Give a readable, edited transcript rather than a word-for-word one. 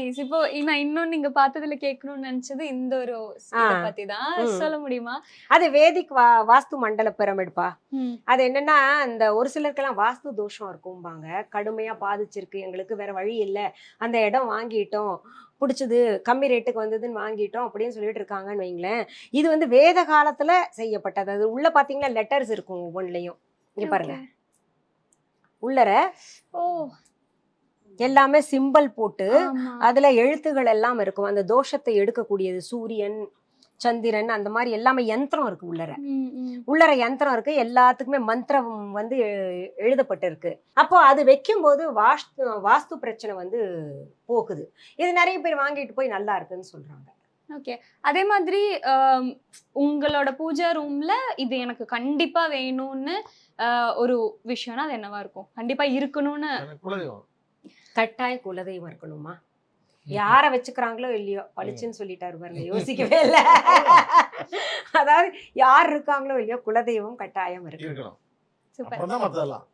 Nice. இப்போ நான் இன்னும் நீங்க பார்த்ததுல கேட்கணும்னு நினைச்சது இந்த ஒரு இத பத்தி தான். சொல்ல முடியுமா? அது வேதிக் வாஸ்து மண்டல பிரமிடுப்பா. ம். அது என்னன்னா, இந்த ஒரு சிலருக்கெல்லாம் வாஸ்து தோஷம் இருக்கும்பாங்க. கடுமையா பாதிச்சிருக்கு, எங்களுக்கு வேற வழி இல்ல. அந்த இடம் வாங்கிட்டோம். புடிச்சது, கம்மி ரேட்டுக்கு வந்ததுன்னு வாங்கிட்டோம் அப்படின்னு சொல்லிட்டு இருக்காங்கன்னு வைங்களேன். இது வந்து வேத காலத்துல செய்யப்பட்டது. அது உள்ள பார்த்தீங்கன்னா லெட்டர்ஸ் இருக்கும் ஒவ்வொன்லயும். இங்க பாருங்க. ஓகே. உள்ளர ஓ! எல்லாமே சிம்பல் போட்டு, ஆமா. அதுல எழுத்துகள் எல்லாம் இருக்கும். அந்த தோஷத்தை எடுக்கக்கூடியது சூரியன், சந்திரன் அந்த மாரி எல்லாமே யந்திரம் இருக்கு உள்ளர. ம், ம். உள்ளர யந்திரம் இருக்கு. எல்லாத்துக்குமே மந்திரம் வந்து எழுதப்பட்டிருக்கு. அப்போ அது வைக்கும்போது வாஸ்து பிரச்சனை வந்து போகுது. இது நெறைய பேர் வாங்கிட்டு போய் நல்லா இருக்குன்னு சொல்றாங்க. ஓகே. அதே மாதிரி உங்களோட பூஜா ரூம்ல இது எனக்கு கண்டிப்பா வேணும்னு ஒரு விஷயம்னா அது என்னவா இருக்கும்? கண்டிப்பா இருக்கணும்னு. எனக்கு குலதெய்வம். கட்டாயம் குலதெய்வம் இருக்கணுமா? யார வச்சுக்கிறாங்களோ இல்லையோ, பளிச்சுன்னு சொல்லிட்டாரு பாருங்க. யோசிக்கவே இல்ல. அதாவது யார் இருக்காங்களோ இல்லையோ குலதெய்வம் கட்டாயம் இருக்கணும். இருக்கணும். சூப்பர். அப்புறம் தான் மத்ததெல்லாம்.